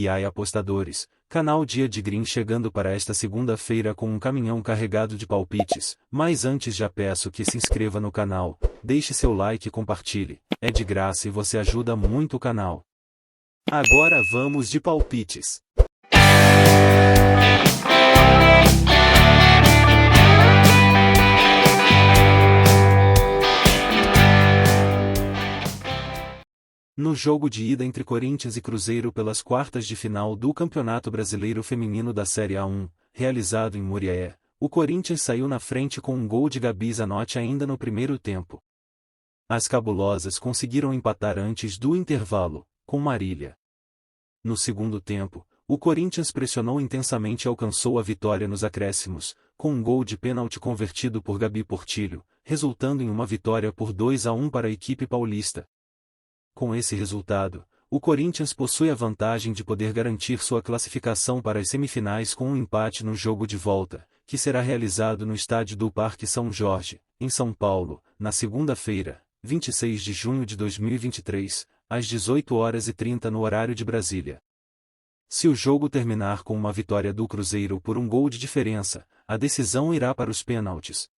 E aí apostadores, canal Dia de Green chegando para esta segunda-feira com um caminhão carregado de palpites, mas antes já peço que se inscreva no canal, deixe seu like e compartilhe, é de graça e você ajuda muito o canal. Agora vamos de palpites. No jogo de ida entre Corinthians e Cruzeiro pelas quartas de final do Campeonato Brasileiro Feminino da Série A1, realizado em Muriaé, o Corinthians saiu na frente com um gol de Gabi Zanotti ainda no primeiro tempo. As cabulosas conseguiram empatar antes do intervalo, com Marília. No segundo tempo, o Corinthians pressionou intensamente e alcançou a vitória nos acréscimos, com um gol de pênalti convertido por Gabi Portillo, resultando em uma vitória por 2-1 para a equipe paulista. Com esse resultado, o Corinthians possui a vantagem de poder garantir sua classificação para as semifinais com um empate no jogo de volta, que será realizado no estádio do Parque São Jorge, em São Paulo, na segunda-feira, 26 de junho de 2023, às 18h30 no horário de Brasília. Se o jogo terminar com uma vitória do Cruzeiro por um gol de diferença, a decisão irá para os pênaltis.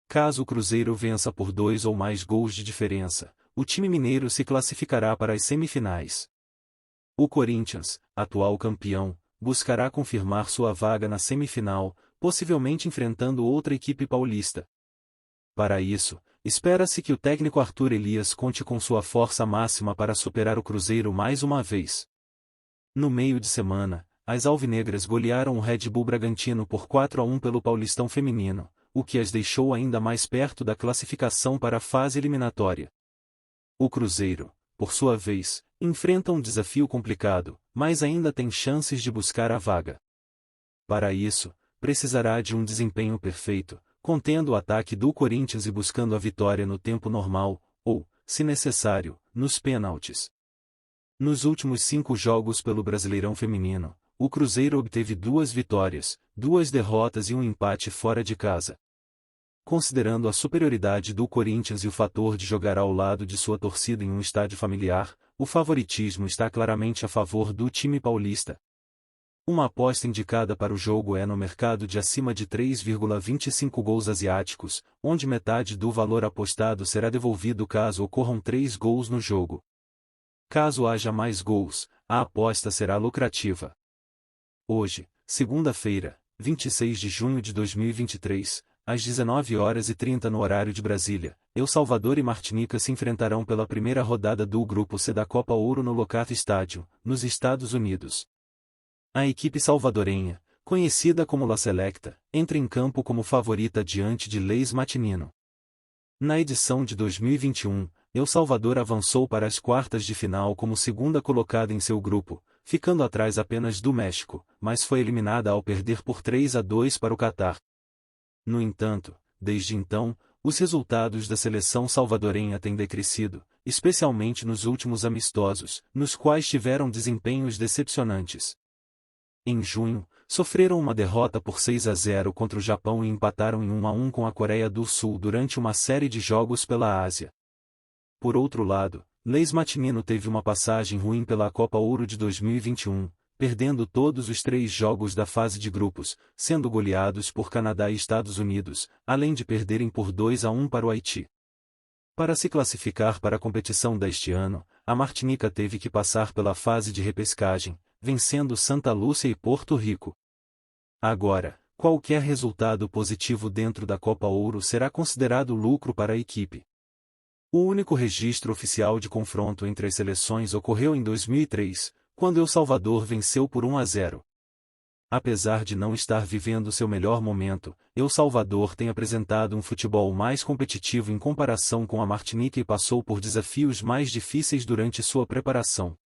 Caso o Cruzeiro vença por 2 ou mais gols de diferença, o time mineiro se classificará para as semifinais. O Corinthians, atual campeão, buscará confirmar sua vaga na semifinal, possivelmente enfrentando outra equipe paulista. Para isso, espera-se que o técnico Arthur Elias conte com sua força máxima para superar o Cruzeiro mais uma vez. No meio de semana, as alvinegras golearam o Red Bull Bragantino por 4-1 pelo Paulistão Feminino, o que as deixou ainda mais perto da classificação para a fase eliminatória. O Cruzeiro, por sua vez, enfrenta um desafio complicado, mas ainda tem chances de buscar a vaga. Para isso, precisará de um desempenho perfeito, contendo o ataque do Corinthians e buscando a vitória no tempo normal, ou, se necessário, nos pênaltis. Nos últimos 5 jogos pelo Brasileirão Feminino, o Cruzeiro obteve 2 vitórias, 2 derrotas e um empate fora de casa. Considerando a superioridade do Corinthians e o fator de jogar ao lado de sua torcida em um estádio familiar, o favoritismo está claramente a favor do time paulista. Uma aposta indicada para o jogo é no mercado de acima de 3,25 gols asiáticos, onde metade do valor apostado será devolvido caso ocorram 3 gols no jogo. Caso haja mais gols, a aposta será lucrativa. Hoje, segunda-feira, 26 de junho de 2023, às 19h30 no horário de Brasília, El Salvador e Martinica se enfrentarão pela primeira rodada do Grupo C da Copa Ouro no Locato Stadium, nos Estados Unidos. A equipe salvadorenha, conhecida como La Selecta, entra em campo como favorita diante de Leis Matinino. Na edição de 2021, El Salvador avançou para as quartas de final como segunda colocada em seu grupo, ficando atrás apenas do México, mas foi eliminada ao perder por 3-2 para o Catar. No entanto, desde então, os resultados da seleção salvadorenha têm decrescido, especialmente nos últimos amistosos, nos quais tiveram desempenhos decepcionantes. Em junho, sofreram uma derrota por 6-0 contra o Japão e empataram em 1-1 com a Coreia do Sul durante uma série de jogos pela Ásia. Por outro lado, Leis Matinino teve uma passagem ruim pela Copa Ouro de 2021, perdendo todos os 3 jogos da fase de grupos, sendo goleados por Canadá e Estados Unidos, além de perderem por 2-1 para o Haiti. Para se classificar para a competição deste ano, a Martinica teve que passar pela fase de repescagem, vencendo Santa Lúcia e Porto Rico. Agora, qualquer resultado positivo dentro da Copa Ouro será considerado lucro para a equipe. O único registro oficial de confronto entre as seleções ocorreu em 2003, quando El Salvador venceu por 1-0. Apesar de não estar vivendo seu melhor momento, El Salvador tem apresentado um futebol mais competitivo em comparação com a Martinica e passou por desafios mais difíceis durante sua preparação.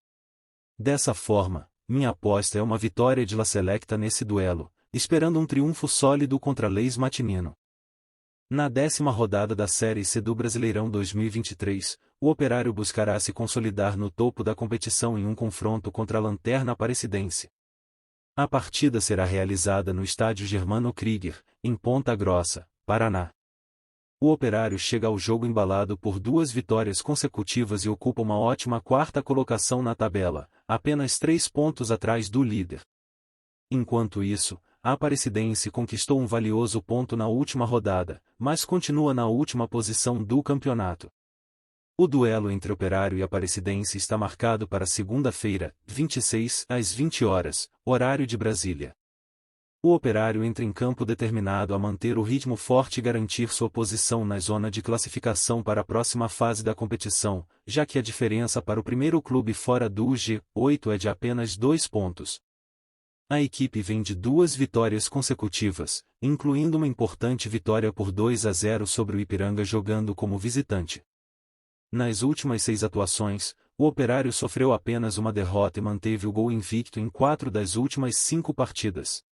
Dessa forma, minha aposta é uma vitória de La Selecta nesse duelo, esperando um triunfo sólido contra Leis Matinino. Na 10ª rodada da Série C do Brasileirão 2023, o Operário buscará se consolidar no topo da competição em um confronto contra a Lanterna Aparecidense. A partida será realizada no estádio Germano Krieger, em Ponta Grossa, Paraná. O Operário chega ao jogo embalado por 2 vitórias consecutivas e ocupa uma ótima quarta colocação na tabela, apenas 3 pontos atrás do líder. Enquanto isso, a Aparecidense conquistou um valioso ponto na última rodada, mas continua na última posição do campeonato. O duelo entre Operário e Aparecidense está marcado para segunda-feira, 26, às 20 horas, horário de Brasília. O Operário entra em campo determinado a manter o ritmo forte e garantir sua posição na zona de classificação para a próxima fase da competição, já que a diferença para o primeiro clube fora do G8 é de apenas 2 pontos. A equipe vem de 2 vitórias consecutivas, incluindo uma importante vitória por 2-0 sobre o Ipiranga jogando como visitante. Nas últimas 6 atuações, o Operário sofreu apenas uma derrota e manteve o gol invicto em 4 das últimas 5 partidas.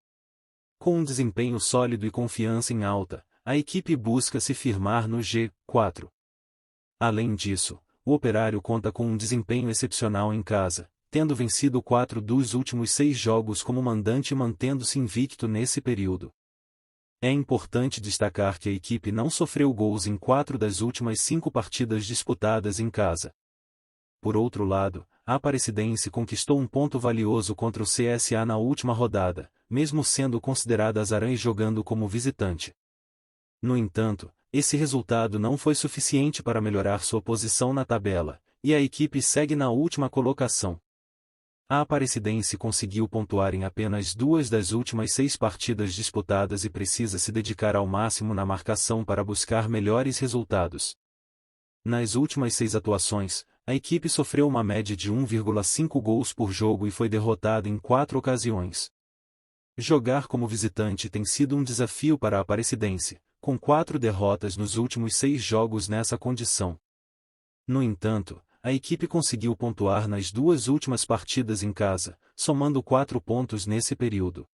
Com um desempenho sólido e confiança em alta, a equipe busca se firmar no G4. Além disso, o Operário conta com um desempenho excepcional em casa, tendo vencido 4 dos últimos 6 jogos como mandante e mantendo-se invicto nesse período. É importante destacar que a equipe não sofreu gols em 4 das últimas 5 partidas disputadas em casa. Por outro lado, a Aparecidense conquistou um ponto valioso contra o CSA na última rodada, mesmo sendo considerada azarã e jogando como visitante. No entanto, esse resultado não foi suficiente para melhorar sua posição na tabela, e a equipe segue na última colocação. A Aparecidense conseguiu pontuar em apenas 2 das últimas 6 partidas disputadas e precisa se dedicar ao máximo na marcação para buscar melhores resultados. Nas últimas 6 atuações, a equipe sofreu uma média de 1,5 gols por jogo e foi derrotada em 4 ocasiões. Jogar como visitante tem sido um desafio para a Aparecidense, com 4 derrotas nos últimos 6 jogos nessa condição. No entanto, a equipe conseguiu pontuar nas 2 últimas partidas em casa, somando 4 pontos nesse período.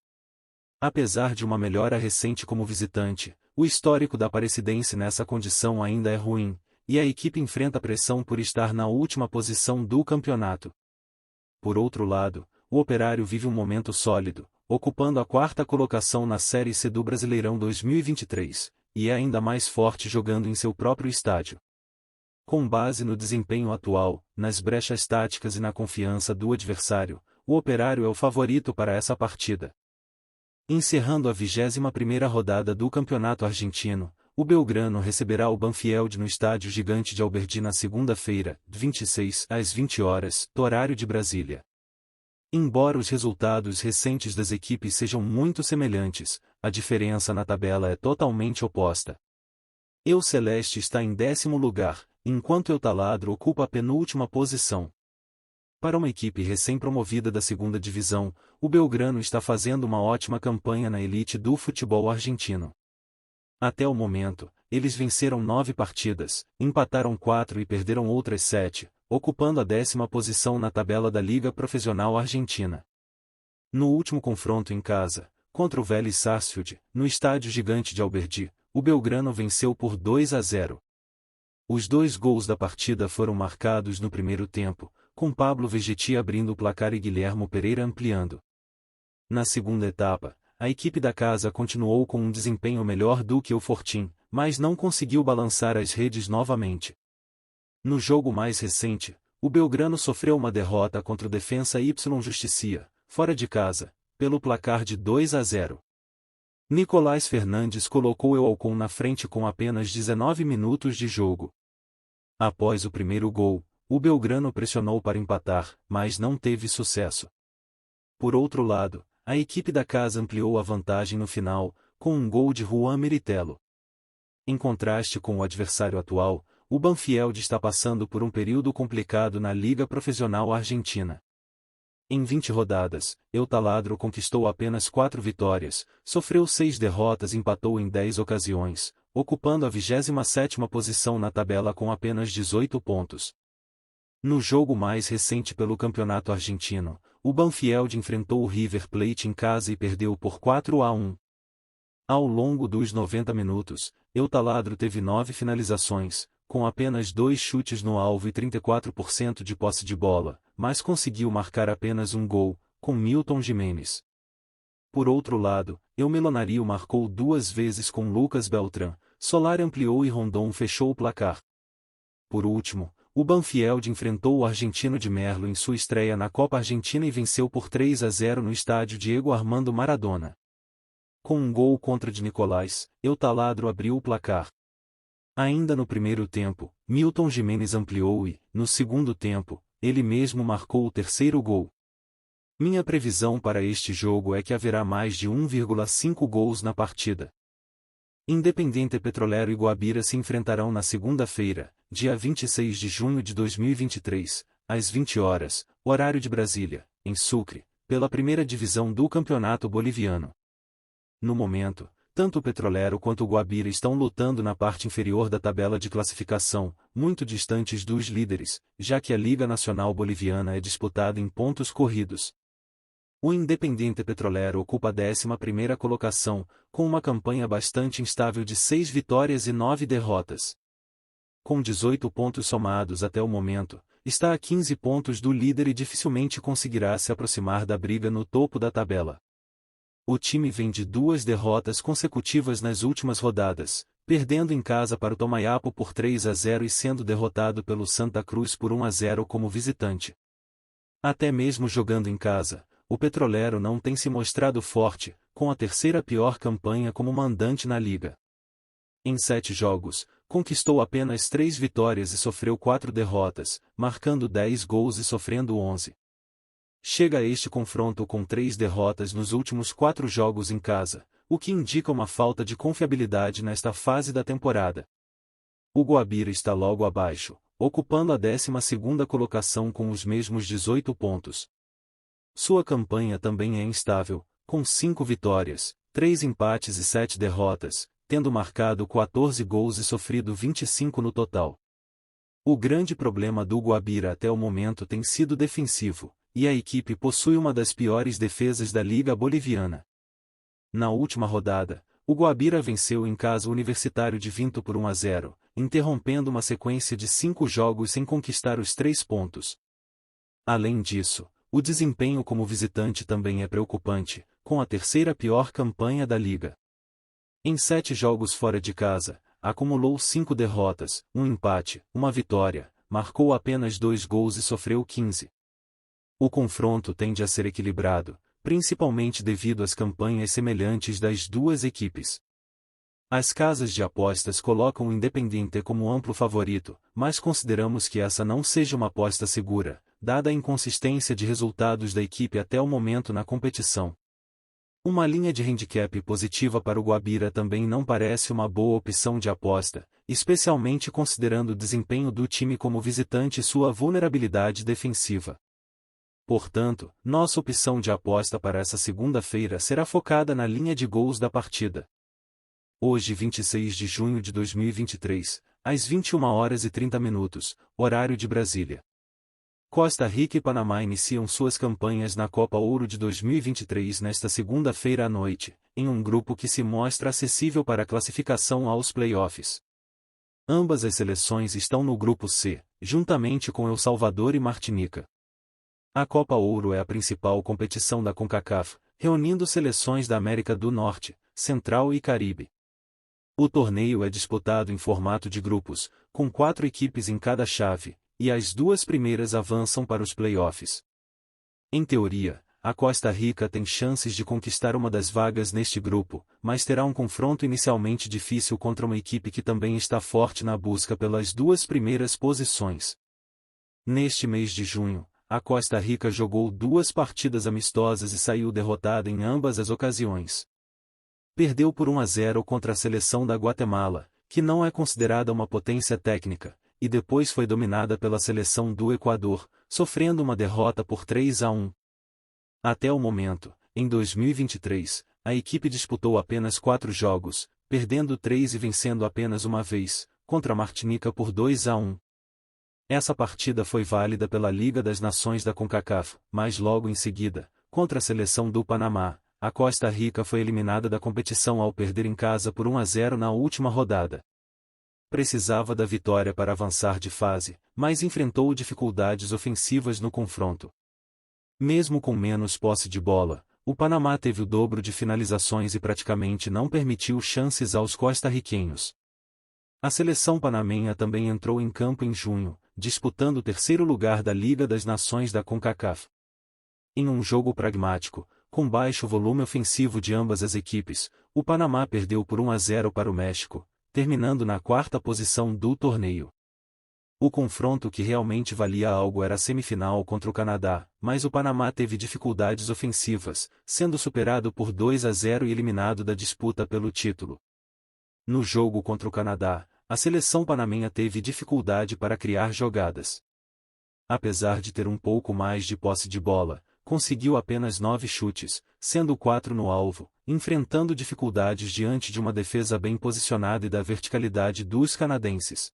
Apesar de uma melhora recente como visitante, o histórico da Aparecidense nessa condição ainda é ruim, e a equipe enfrenta pressão por estar na última posição do campeonato. Por outro lado, o Operário vive um momento sólido, ocupando a 4ª colocação na Série C do Brasileirão 2023, e é ainda mais forte jogando em seu próprio estádio. Com base no desempenho atual, nas brechas táticas e na confiança do adversário, o Operário é o favorito para essa partida. Encerrando a 21ª rodada do Campeonato Argentino, o Belgrano receberá o Banfield no Estádio Gigante de Alberdi na segunda-feira, 26, às 20 horas, horário de Brasília. Embora os resultados recentes das equipes sejam muito semelhantes, a diferença na tabela é totalmente oposta. El Celeste está em 10º lugar, enquanto El Taladro ocupa a penúltima posição. Para uma equipe recém-promovida da segunda divisão, o Belgrano está fazendo uma ótima campanha na elite do futebol argentino. Até o momento, eles venceram 9 partidas, empataram 4 e perderam outras 7, ocupando a 10ª posição na tabela da Liga Profissional Argentina. No último confronto em casa, contra o Vélez Sarsfield, no Estádio Gigante de Alberdi, o Belgrano venceu por 2-0. Os 2 gols da partida foram marcados no primeiro tempo, com Pablo Vegetti abrindo o placar e Guilhermo Pereira ampliando. Na segunda etapa, a equipe da casa continuou com um desempenho melhor do que o Fortim, mas não conseguiu balançar as redes novamente. No jogo mais recente, o Belgrano sofreu uma derrota contra o Defensa y Justicia, fora de casa, pelo placar de 2-0. Nicolás Fernandes colocou o Alcon na frente com apenas 19 minutos de jogo. Após o primeiro gol, o Belgrano pressionou para empatar, mas não teve sucesso. Por outro lado, a equipe da casa ampliou a vantagem no final, com um gol de Juan Meritelo. Em contraste com o adversário atual, o Banfield está passando por um período complicado na Liga Profissional Argentina. Em 20 rodadas, El Taladro conquistou apenas 4 vitórias, sofreu 6 derrotas e empatou em 10 ocasiões, ocupando a 27ª posição na tabela com apenas 18 pontos. No jogo mais recente pelo Campeonato Argentino, o Banfield enfrentou o River Plate em casa e perdeu por 4-1. Ao longo dos 90 minutos, El Taladro teve 9 finalizações, com apenas 2 chutes no alvo e 34% de posse de bola, mas conseguiu marcar apenas um gol, com Milton Giménez. Por outro lado, El Melonario marcou 2 vezes com Lucas Beltrán, Solari ampliou e Rondon fechou o placar. Por último, o Banfield enfrentou o argentino de Merlo em sua estreia na Copa Argentina e venceu por 3-0 no estádio Diego Armando Maradona. Com um gol contra de Nicolás, Eutaladro abriu o placar. Ainda no primeiro tempo, Milton Gimenez ampliou e, no segundo tempo, ele mesmo marcou o terceiro gol. Minha previsão para este jogo é que haverá mais de 1,5 gols na partida. Independiente Petrolero e Guabira se enfrentarão na segunda-feira, dia 26 de junho de 2023, às 20 horas, horário de Brasília, em Sucre, pela primeira divisão do Campeonato Boliviano. No momento, tanto o Petrolero quanto o Guabira estão lutando na parte inferior da tabela de classificação, muito distantes dos líderes, já que a Liga Nacional Boliviana é disputada em pontos corridos. O Independiente Petrolero ocupa a 11ª colocação, com uma campanha bastante instável de 6 vitórias e 9 derrotas. Com 18 pontos somados até o momento, está a 15 pontos do líder e dificilmente conseguirá se aproximar da briga no topo da tabela. O time vem de 2 derrotas consecutivas nas últimas rodadas, perdendo em casa para o Tomayapo por 3-0 e sendo derrotado pelo Santa Cruz por 1-0 como visitante. Até mesmo jogando em casa, o Petrolero não tem se mostrado forte, com a terceira pior campanha como mandante na liga. Em 7 jogos, conquistou apenas 3 vitórias e sofreu 4 derrotas, marcando 10 gols e sofrendo 11. Chega a este confronto com 3 derrotas nos últimos 4 jogos em casa, o que indica uma falta de confiabilidade nesta fase da temporada. O Guabira está logo abaixo, ocupando a 12ª colocação com os mesmos 18 pontos. Sua campanha também é instável, com 5 vitórias, 3 empates e 7 derrotas, tendo marcado 14 gols e sofrido 25 no total. O grande problema do Guabira até o momento tem sido defensivo, e a equipe possui uma das piores defesas da Liga Boliviana. Na última rodada, o Guabira venceu em casa o Universitário de Vinto por 1-0, interrompendo uma sequência de 5 jogos sem conquistar os 3 pontos. Além disso, o desempenho como visitante também é preocupante, com a terceira pior campanha da liga. Em 7 jogos fora de casa, acumulou 5 derrotas, 1 empate, 1 vitória, marcou apenas 2 gols e sofreu 15. O confronto tende a ser equilibrado, principalmente devido às campanhas semelhantes das duas equipes. As casas de apostas colocam o Independiente como amplo favorito, mas consideramos que essa não seja uma aposta segura, dada a inconsistência de resultados da equipe até o momento na competição. Uma linha de handicap positiva para o Guabira também não parece uma boa opção de aposta, especialmente considerando o desempenho do time como visitante e sua vulnerabilidade defensiva. Portanto, nossa opção de aposta para essa segunda-feira será focada na linha de gols da partida. Hoje 26 de junho de 2023, às 21h30, horário de Brasília. Costa Rica e Panamá iniciam suas campanhas na Copa Ouro de 2023 nesta segunda-feira à noite, em um grupo que se mostra acessível para a classificação aos playoffs. Ambas as seleções estão no grupo C, juntamente com El Salvador e Martinica. A Copa Ouro é a principal competição da CONCACAF, reunindo seleções da América do Norte, Central e Caribe. O torneio é disputado em formato de grupos, com 4 equipes em cada chave, e as 2 primeiras avançam para os playoffs. Em teoria, a Costa Rica tem chances de conquistar uma das vagas neste grupo, mas terá um confronto inicialmente difícil contra uma equipe que também está forte na busca pelas 2 primeiras posições. Neste mês de junho, a Costa Rica jogou 2 partidas amistosas e saiu derrotada em ambas as ocasiões. Perdeu por 1-0 contra a seleção da Guatemala, que não é considerada uma potência técnica, e depois foi dominada pela seleção do Equador, sofrendo uma derrota por 3-1. Até o momento, em 2023, a equipe disputou apenas 4 jogos, perdendo 3 e vencendo apenas uma vez, contra a Martinica por 2-1. Essa partida foi válida pela Liga das Nações da CONCACAF, mas logo em seguida, contra a seleção do Panamá, a Costa Rica foi eliminada da competição ao perder em casa por 1-0 na última rodada. Precisava da vitória para avançar de fase, mas enfrentou dificuldades ofensivas no confronto. Mesmo com menos posse de bola, o Panamá teve o dobro de finalizações e praticamente não permitiu chances aos costarriquenhos. A seleção panamenha também entrou em campo em junho, disputando o terceiro lugar da Liga das Nações da CONCACAF. Em um jogo pragmático, com baixo volume ofensivo de ambas as equipes, o Panamá perdeu por 1-0 para o México, terminando na quarta posição do torneio. O confronto que realmente valia algo era a semifinal contra o Canadá, mas o Panamá teve dificuldades ofensivas, sendo superado por 2-0 e eliminado da disputa pelo título. No jogo contra o Canadá, a seleção panamenha teve dificuldade para criar jogadas. Apesar de ter um pouco mais de posse de bola, conseguiu apenas 9 chutes, sendo 4 no alvo, enfrentando dificuldades diante de uma defesa bem posicionada e da verticalidade dos canadenses.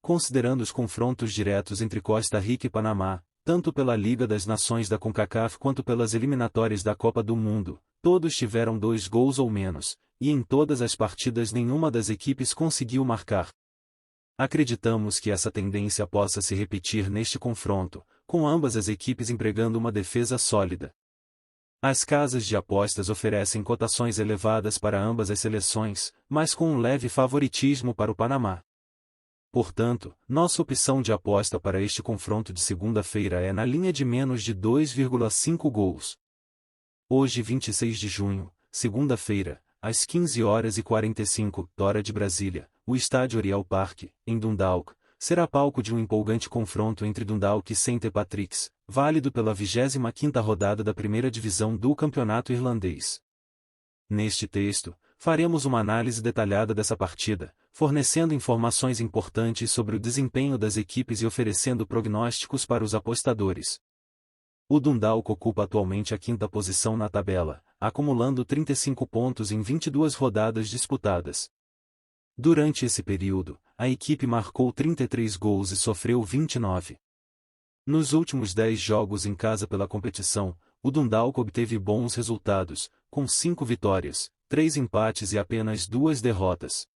Considerando os confrontos diretos entre Costa Rica e Panamá, tanto pela Liga das Nações da CONCACAF quanto pelas eliminatórias da Copa do Mundo, todos tiveram 2 gols ou menos, e em todas as partidas nenhuma das equipes conseguiu marcar. Acreditamos que essa tendência possa se repetir neste confronto, com ambas as equipes empregando uma defesa sólida. As casas de apostas oferecem cotações elevadas para ambas as seleções, mas com um leve favoritismo para o Panamá. Portanto, nossa opção de aposta para este confronto de segunda-feira é na linha de menos de 2,5 gols. Hoje 26 de junho, segunda-feira, às 15h45, hora de Brasília, o estádio Oriel Park, em Dundalk, será palco de um empolgante confronto entre Dundalk e St. Patrick's, válido pela 25ª rodada da primeira divisão do campeonato irlandês. Neste texto, faremos uma análise detalhada dessa partida, fornecendo informações importantes sobre o desempenho das equipes e oferecendo prognósticos para os apostadores. O Dundalk ocupa atualmente a 5ª posição na tabela, acumulando 35 pontos em 22 rodadas disputadas. Durante esse período, a equipe marcou 33 gols e sofreu 29. Nos últimos 10 jogos em casa pela competição, o Dundalk obteve bons resultados, com 5 vitórias, 3 empates e apenas 2 derrotas.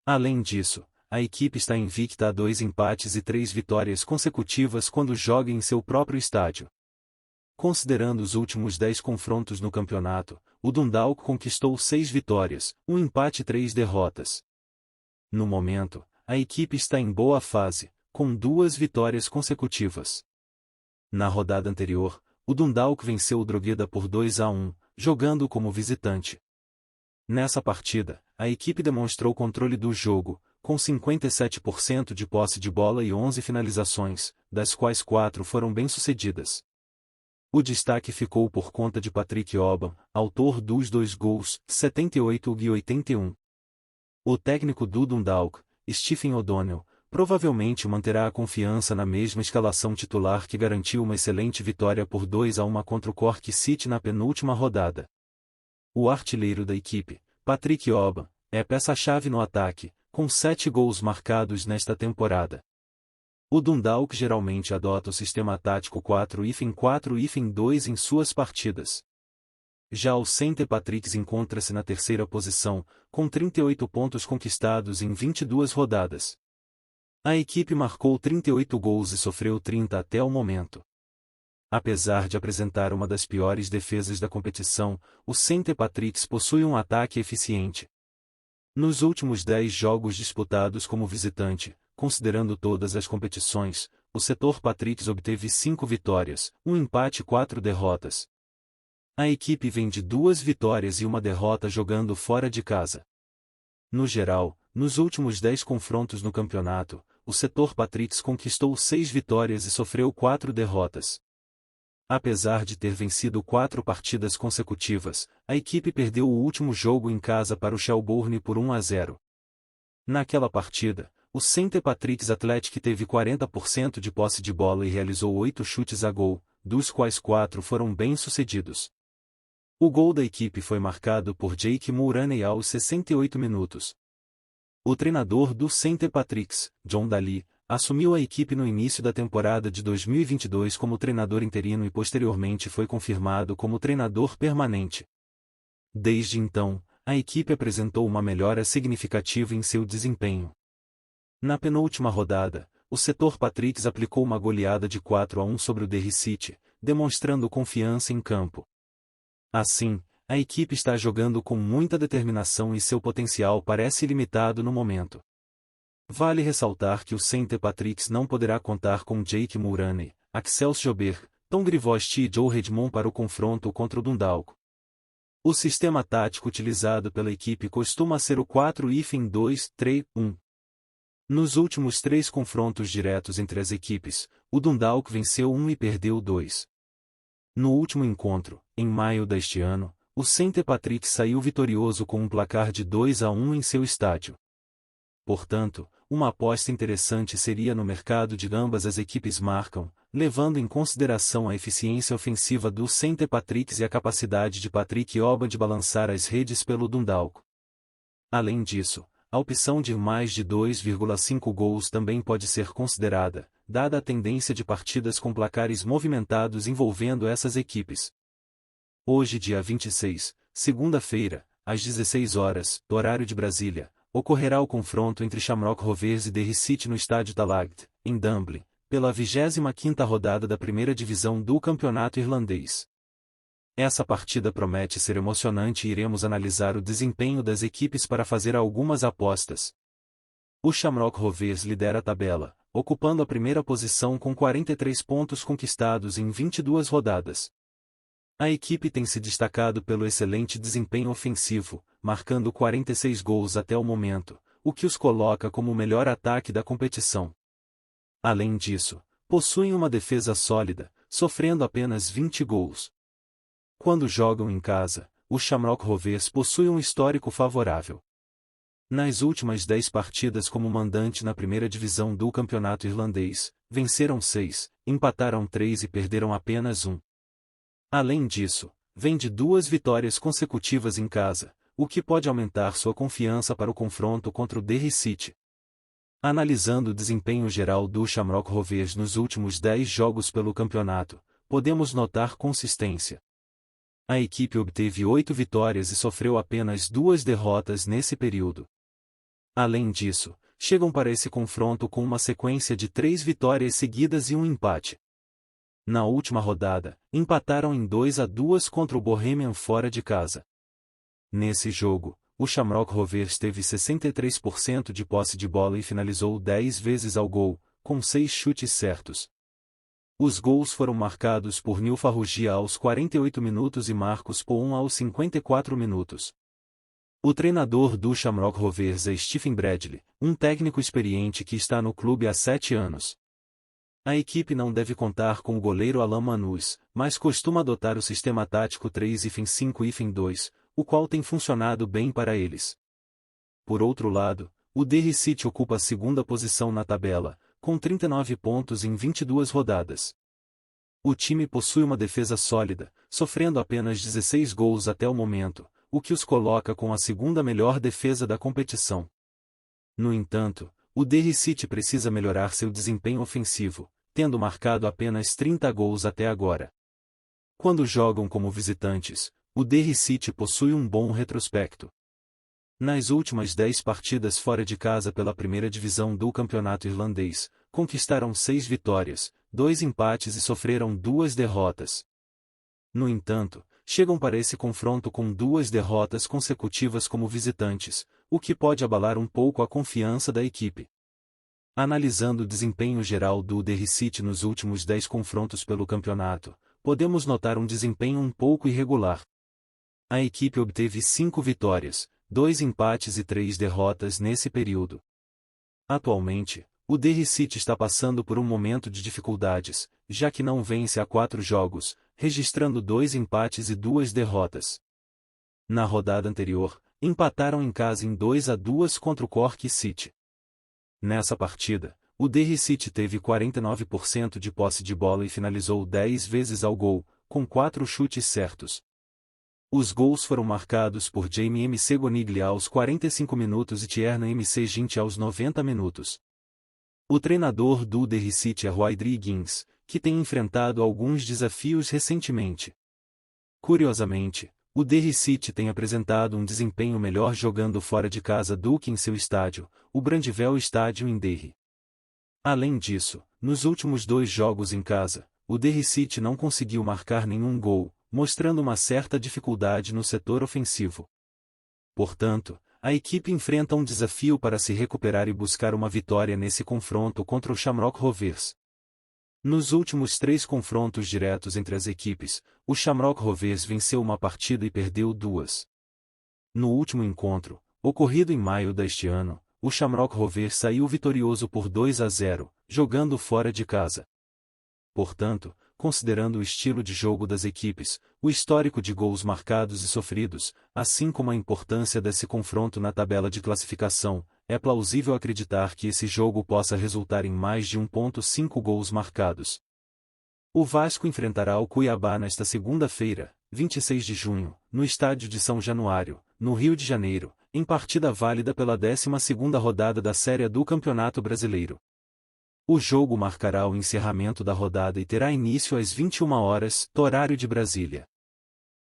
Além disso, a equipe está invicta a 2 empates e 3 vitórias consecutivas quando joga em seu próprio estádio. Considerando os últimos 10 confrontos no campeonato, o Dundalk conquistou 6 vitórias, 1 empate e 3 derrotas. No momento, a equipe está em boa fase, com 2 vitórias consecutivas. Na rodada anterior, o Dundalk venceu o Drogheda por 2-1, jogando como visitante. Nessa partida, a equipe demonstrou controle do jogo, com 57% de posse de bola e 11 finalizações, das quais 4 foram bem-sucedidas. O destaque ficou por conta de Patrick Obban, autor dos 2 gols, 78 e 81. O técnico do Dundalk, Stephen O'Donnell, provavelmente manterá a confiança na mesma escalação titular que garantiu uma excelente vitória por 2-1 contra o Cork City na penúltima rodada. O artilheiro da equipe, Patrick Obban, é peça-chave no ataque, com 7 gols marcados nesta temporada. O Dundalk geralmente adota o sistema tático 4-4-2 em suas partidas. Já o St. Patrick's encontra-se na terceira posição, com 38 pontos conquistados em 22 rodadas. A equipe marcou 38 gols e sofreu 30 até o momento. Apesar de apresentar uma das piores defesas da competição, o St. Patrick's possui um ataque eficiente. Nos últimos 10 jogos disputados como visitante, considerando todas as competições, o setor Patrick's obteve 5 vitórias, 1 empate e 4 derrotas. A equipe vem de 2 vitórias e 1 derrota jogando fora de casa. No geral, nos últimos 10 confrontos no campeonato, o setor Patrick's conquistou 6 vitórias e sofreu 4 derrotas. Apesar de ter vencido 4 partidas consecutivas, a equipe perdeu o último jogo em casa para o Shelbourne por 1-0. Naquela partida, o St. Patrick's Athletic teve 40% de posse de bola e realizou 8 chutes a gol, dos quais 4 foram bem-sucedidos. O gol da equipe foi marcado por Jake Mulroney aos 68 minutos. O treinador do St. Patrick's, John Daly, assumiu a equipe no início da temporada de 2022 como treinador interino e posteriormente foi confirmado como treinador permanente. Desde então, a equipe apresentou uma melhora significativa em seu desempenho. Na penúltima rodada, o setor Patrick's aplicou uma goleada de 4-1 sobre o Derry City, demonstrando confiança em campo. Assim, a equipe está jogando com muita determinação e seu potencial parece ilimitado no momento. Vale ressaltar que o St. Patrick's não poderá contar com Jake Mourane, Axel Jober, Tom Grivosti e Joe Redmond para o confronto contra o Dundalk. O sistema tático utilizado pela equipe costuma ser o 4-2-3-1. Nos últimos 3 confrontos diretos entre as equipes, o Dundalk venceu 1 e perdeu 2. No último encontro, em maio deste ano, o St. Patrick's saiu vitorioso com um placar de 2-1 em seu estádio. Portanto, uma aposta interessante seria no mercado de ambas as equipes marcam, levando em consideração a eficiência ofensiva do St. Patrick's e a capacidade de Patrick Oba de balançar as redes pelo Dundalk. Além disso, a opção de mais de 2,5 gols também pode ser considerada, dada a tendência de partidas com placares movimentados envolvendo essas equipes. Hoje, dia 26, segunda-feira, às 16 horas, horário de Brasília, ocorrerá o confronto entre Shamrock Rovers e Derry City no estádio Tallaght, em Dublin, pela 25ª rodada da primeira divisão do campeonato irlandês. Essa partida promete ser emocionante e iremos analisar o desempenho das equipes para fazer algumas apostas. O Shamrock Rovers lidera a tabela, ocupando a primeira posição com 43 pontos conquistados em 22 rodadas. A equipe tem se destacado pelo excelente desempenho ofensivo, marcando 46 gols até o momento, o que os coloca como o melhor ataque da competição. Além disso, possuem uma defesa sólida, sofrendo apenas 20 gols. Quando jogam em casa, o Shamrock Rovers possui um histórico favorável. Nas últimas 10 partidas como mandante na primeira divisão do campeonato irlandês, venceram 6, empataram 3 e perderam apenas 1. Além disso, vem de 2 vitórias consecutivas em casa, o que pode aumentar sua confiança para o confronto contra o Derry City. Analisando o desempenho geral do Shamrock Rovers nos últimos 10 jogos pelo campeonato, podemos notar consistência. A equipe obteve 8 vitórias e sofreu apenas 2 derrotas nesse período. Além disso, chegam para esse confronto com uma sequência de 3 vitórias seguidas e um empate. Na última rodada, empataram em 2-2 contra o Bohemian fora de casa. Nesse jogo, o Shamrock Rovers teve 63% de posse de bola e finalizou 10 vezes ao gol, com 6 chutes certos. Os gols foram marcados por Neil Farrugia aos 48 minutos e Marcus Poun aos 54 minutos. O treinador do Shamrock Rovers é Stephen Bradley, um técnico experiente que está no clube há 7 anos. A equipe não deve contar com o goleiro Alain Manus, mas costuma adotar o sistema tático 3-5-2, o qual tem funcionado bem para eles. Por outro lado, o Derry City ocupa a segunda posição na tabela, com 39 pontos em 22 rodadas. O time possui uma defesa sólida, sofrendo apenas 16 gols até o momento, o que os coloca com a segunda melhor defesa da competição. No entanto, o Derry City precisa melhorar seu desempenho ofensivo, tendo marcado apenas 30 gols até agora. Quando jogam como visitantes, o Derry City possui um bom retrospecto. Nas últimas 10 partidas fora de casa pela primeira divisão do campeonato irlandês, conquistaram 6 vitórias, 2 empates e sofreram 2 derrotas. No entanto, chegam para esse confronto com 2 derrotas consecutivas como visitantes, o que pode abalar um pouco a confiança da equipe. Analisando o desempenho geral do Derry City nos últimos 10 confrontos pelo campeonato, podemos notar um desempenho um pouco irregular. A equipe obteve 5 vitórias, 2 empates e 3 derrotas nesse período. Atualmente, o Derry City está passando por um momento de dificuldades, já que não vence há 4 jogos, registrando 2 empates e 2 derrotas. Na rodada anterior, empataram em casa em 2-2 contra o Cork City. Nessa partida, o Derry City teve 49% de posse de bola e finalizou 10 vezes ao gol, com 4 chutes certos. Os gols foram marcados por Jamie MC Goniglia aos 45 minutos e Tierna MC Ginte aos 90 minutos. O treinador do Derry City é Roy Higgins, que tem enfrentado alguns desafios recentemente. Curiosamente, o Derry City tem apresentado um desempenho melhor jogando fora de casa do que em seu estádio, o Brandywell Stadium em Derry. Além disso, nos últimos 2 jogos em casa, o Derry City não conseguiu marcar nenhum gol, mostrando uma certa dificuldade no setor ofensivo. Portanto, a equipe enfrenta um desafio para se recuperar e buscar uma vitória nesse confronto contra o Shamrock Rovers. Nos últimos 3 confrontos diretos entre as equipes, o Shamrock Rovers venceu uma partida e perdeu 2. No último encontro, ocorrido em maio deste ano, o Shamrock Rovers saiu vitorioso por 2-0, jogando fora de casa. Portanto, considerando o estilo de jogo das equipes, o histórico de gols marcados e sofridos, assim como a importância desse confronto na tabela de classificação, é plausível acreditar que esse jogo possa resultar em mais de 1,5 gols marcados. O Vasco enfrentará o Cuiabá nesta segunda-feira, 26 de junho, no estádio de São Januário, no Rio de Janeiro, em partida válida pela 12ª rodada da Série A do Campeonato Brasileiro. O jogo marcará o encerramento da rodada e terá início às 21 horas, horário de Brasília.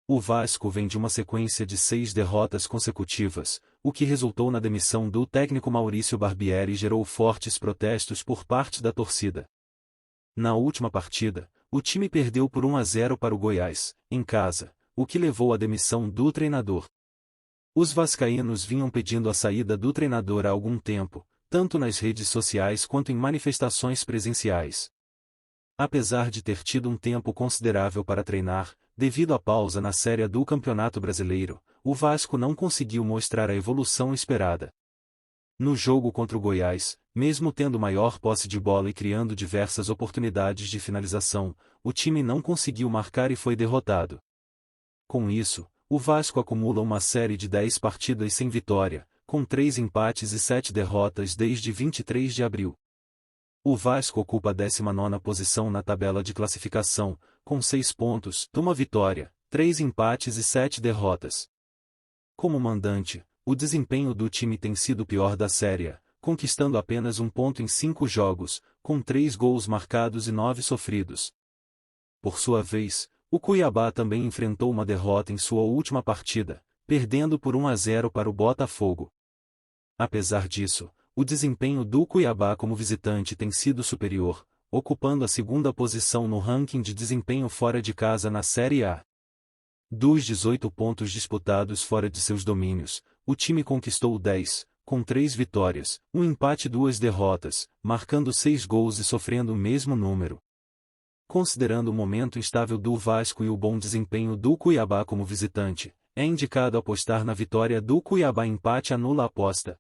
O Vasco vem de uma sequência de 6 derrotas consecutivas, o que resultou na demissão do técnico Maurício Barbieri e gerou fortes protestos por parte da torcida. Na última partida, o time perdeu por 1-0 para o Goiás, em casa, o que levou à demissão do treinador. Os vascaínos vinham pedindo a saída do treinador há algum tempo, tanto nas redes sociais quanto em manifestações presenciais. Apesar de ter tido um tempo considerável para treinar, devido à pausa na Série A do Campeonato Brasileiro, o Vasco não conseguiu mostrar a evolução esperada. No jogo contra o Goiás, mesmo tendo maior posse de bola e criando diversas oportunidades de finalização, o time não conseguiu marcar e foi derrotado. Com isso, o Vasco acumula uma série de 10 partidas sem vitória, com 3 empates e 7 derrotas desde 23 de abril. O Vasco ocupa a 19ª posição na tabela de classificação, com 6 pontos, 1 vitória, 3 empates e 7 derrotas. Como mandante, o desempenho do time tem sido o pior da Série A, conquistando apenas 1 ponto em 5 jogos, com 3 gols marcados e 9 sofridos. Por sua vez, o Cuiabá também enfrentou uma derrota em sua última partida, perdendo por 1-0 para o Botafogo. Apesar disso, o desempenho do Cuiabá como visitante tem sido superior, ocupando a 2ª posição no ranking de desempenho fora de casa na Série A. Dos 18 pontos disputados fora de seus domínios, o time conquistou 10, com 3 vitórias, 1 empate e 2 derrotas, marcando 6 gols e sofrendo o mesmo número. Considerando o momento instável do Vasco e o bom desempenho do Cuiabá como visitante, é indicado apostar na vitória do Cuiabá. Empate anula a aposta.